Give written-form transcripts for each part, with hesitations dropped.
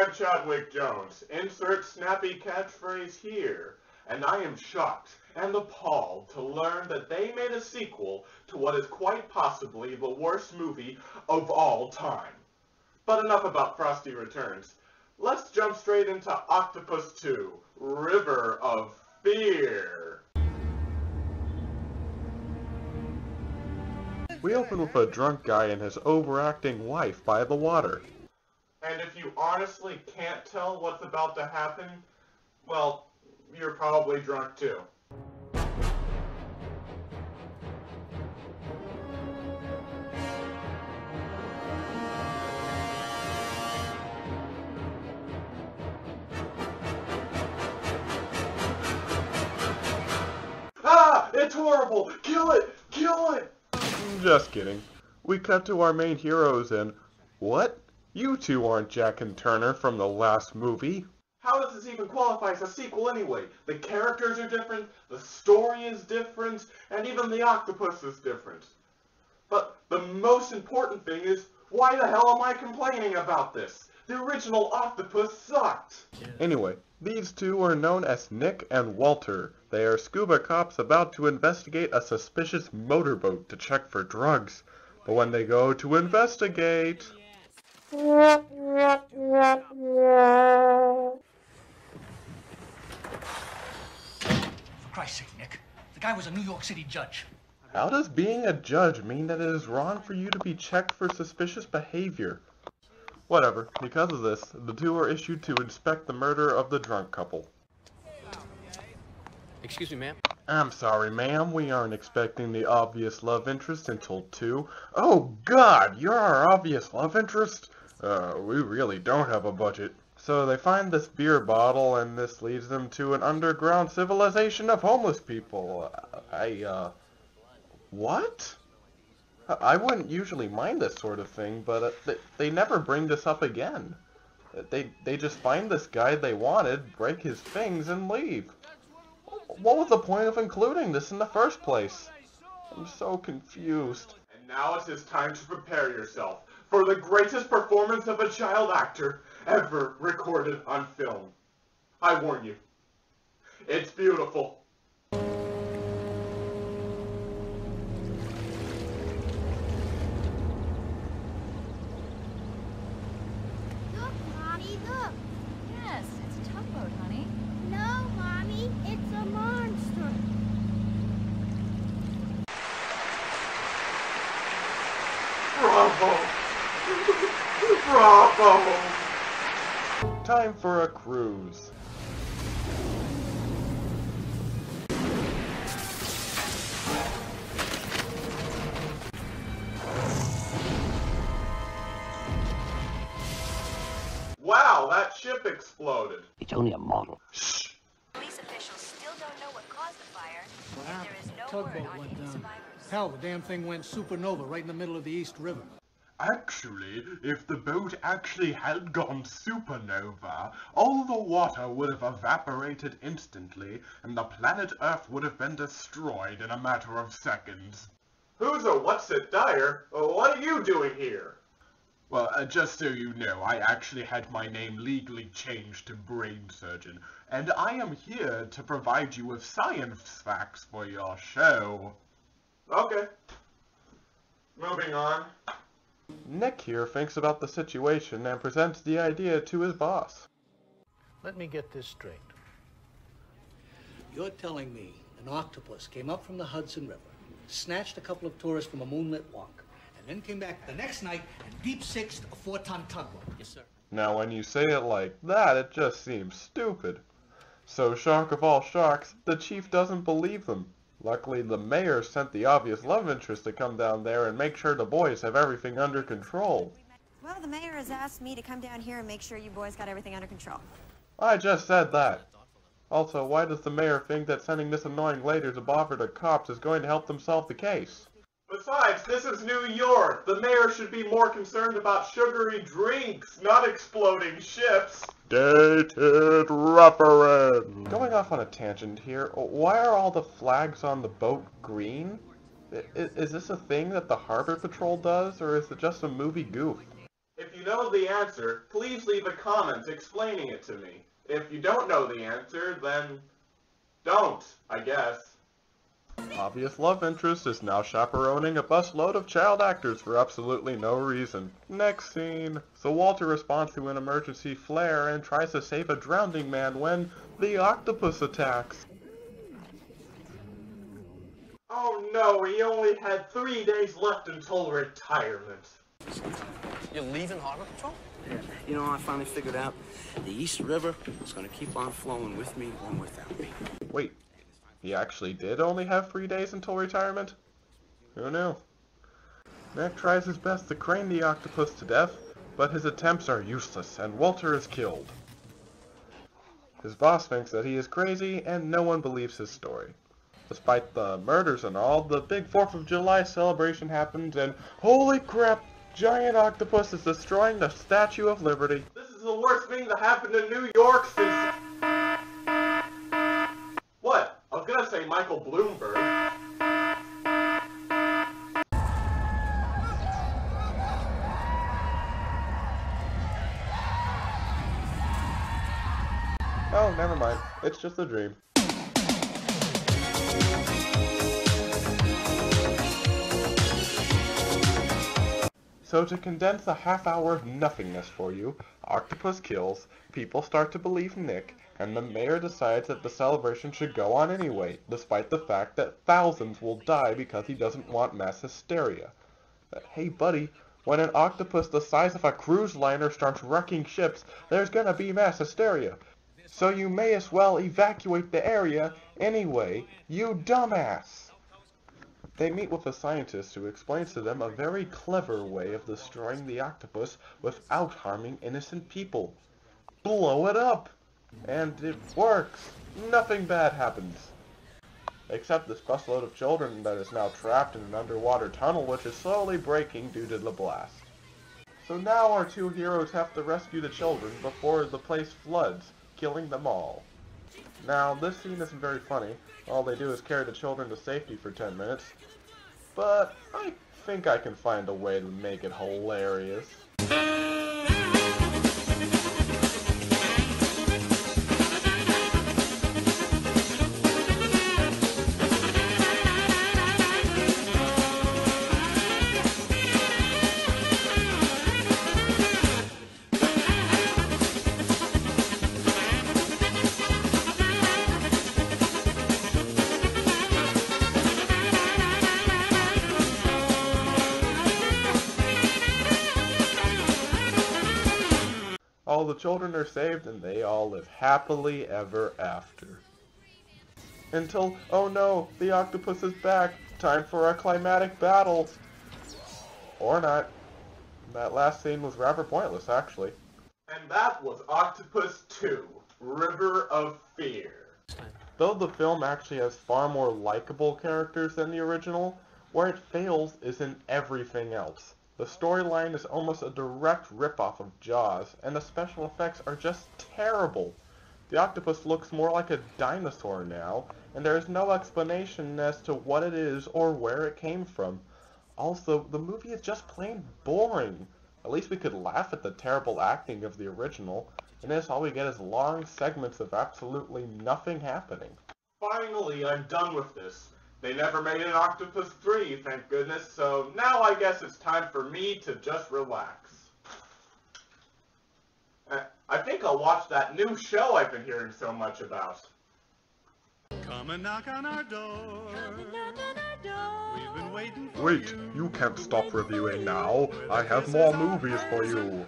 I'm Chadwick Jones. Insert snappy catchphrase here. And I am shocked and appalled to learn that they made a sequel to what is quite possibly the worst movie of all time. But enough about Frosty Returns. Let's jump straight into Octopus 2, River of Fear. We open with a drunk guy and his overacting wife by the water. And if you honestly can't tell what's about to happen, well, you're probably drunk too. Ah! It's horrible! Kill it! Kill it! Just kidding. We cut to our main heroes and... What? You two aren't Jack and Turner from the last movie. How does this even qualify as a sequel anyway? The characters are different, the story is different, and even the octopus is different. But the most important thing is, why the hell am I complaining about this? The original Octopus sucked! Anyway, these two are known as Nick and Walter. They are scuba cops about to investigate a suspicious motorboat to check for drugs. But when they go to investigate... For Christ's sake, Nick. The guy was a New York City judge. How does being a judge mean that it is wrong for you to be checked for suspicious behavior? Whatever, because of this, the two are issued to inspect the murder of the drunk couple. Excuse me, ma'am. I'm sorry, ma'am, we aren't expecting the obvious love interest until 2. Oh God, you're our obvious love interest? We really don't have a budget. So they find this beer bottle, and this leads them to an underground civilization of homeless people. What? I wouldn't usually mind this sort of thing, but they never bring this up again. They just find this guy they wanted, break his things, and leave. What was the point of including this in the first place? I'm so confused. And now it is time to prepare yourself for the greatest performance of a child actor ever recorded on film. I warn you, it's beautiful. Look, Mommy, look. Yes, it's a tugboat, honey. No, Mommy, it's a monster. Bravo! Bravo! Time for a cruise. Wow, that ship exploded. It's only a model. Shh! Police officials still don't know what caused the fire, What and happened? there is no Tugboat word on went any down. survivors. Hell, the damn thing went supernova right in the middle of the East River. Actually, if the boat actually had gone supernova, all the water would have evaporated instantly, and the planet Earth would have been destroyed in a matter of seconds. Who's a what's-it Dyer? What are you doing here? Well, just so you know, I actually had my name legally changed to Brain Surgeon, and I am here to provide you with science facts for your show. Okay. Moving on. Nick here thinks about the situation and presents the idea to his boss. Let me get this straight. You're telling me an octopus came up from the Hudson River, snatched a couple of tourists from a moonlit walk, and then came back the next night and deep-sixed a 4-ton tugboat? Yes, sir. Now when you say it like that, it just seems stupid. So shock of all shocks, the chief doesn't believe them. Luckily, the mayor sent the obvious love interest to come down there and make sure the boys have everything under control. Well, the mayor has asked me to come down here and make sure you boys got everything under control. I just said that. Also, why does the mayor think that sending this annoying lady to bother the cops is going to help them solve the case? Besides, this is New York. The mayor should be more concerned about sugary drinks, not exploding ships. Dated reference. Going off on a tangent here, why are all the flags on the boat green? Is this a thing that the Harbor Patrol does, or is it just a movie goof? If you know the answer, please leave a comment explaining it to me. If you don't know the answer, then don't, I guess. Obvious love interest is now chaperoning a busload of child actors for absolutely no reason. Next scene. So Walter responds to an emergency flare and tries to save a drowning man when the octopus attacks. Oh no, he only had 3 days left until retirement. You're leaving Harbor Patrol? Yeah. You know, I finally figured out the East River is going to keep on flowing with me or without me. Wait, he actually did only have 3 days until retirement? Who knew? Nick tries his best to crane the octopus to death, but his attempts are useless and Walter is killed. His boss thinks that he is crazy and no one believes his story. Despite the murders and all, the big 4th of July celebration happens and holy crap! Giant octopus is destroying the Statue of Liberty. This is the worst thing that happened in New York since... What? I was gonna say Michael Bloomberg. Oh, never mind. It's just a dream. So to condense a half-hour of nothingness for you, Octopus kills, people start to believe Nick, and the mayor decides that the celebration should go on anyway, despite the fact that thousands will die because he doesn't want mass hysteria. Hey buddy, when an octopus the size of a cruise liner starts wrecking ships, there's gonna be mass hysteria. So you may as well evacuate the area anyway, you dumbass! They meet with a scientist who explains to them a very clever way of destroying the octopus without harming innocent people. Blow it up! And it works! Nothing bad happens. Except this busload of children that is now trapped in an underwater tunnel which is slowly breaking due to the blast. So now our two heroes have to rescue the children before the place floods, killing them all. Now, this scene isn't very funny. All they do is carry the children to safety for 10 minutes. But I think I can find a way to make it hilarious. All the children are saved and they all live happily ever after. Until, oh no, the octopus is back. Time for a climatic battle. Or not. That last scene was rather pointless, actually. And that was Octopus 2, River of Fear. Though the film actually has far more likable characters than the original, where it fails is in everything else. The storyline is almost a direct rip-off of Jaws, and the special effects are just terrible. The octopus looks more like a dinosaur now, and there is no explanation as to what it is or where it came from. Also, the movie is just plain boring. At least we could laugh at the terrible acting of the original, and this all we get is long segments of absolutely nothing happening. Finally, I'm done with this. They never made an Octopus 3, thank goodness, so now I guess it's time for me to just relax. I think I'll watch that new show I've been hearing so much about. Come and knock on our door. We've been waiting for Wait, you can't stop reviewing now. I have more movies for you.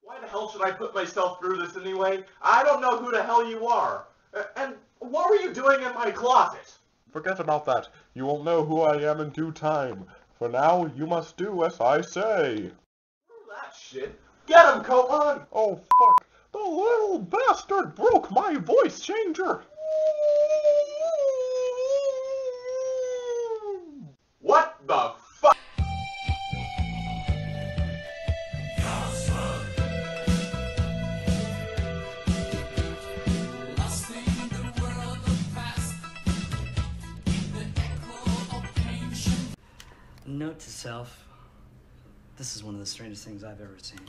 Why the hell should I put myself through this anyway? I don't know who the hell you are. And what were you doing in my closet? Forget about that. You will know who I am in due time. For now, you must do as I say. That shit. Get him, Copan! Oh, fuck. The little bastard broke my voice changer. What the fuck? Note to self, This is one of the strangest things I've ever seen.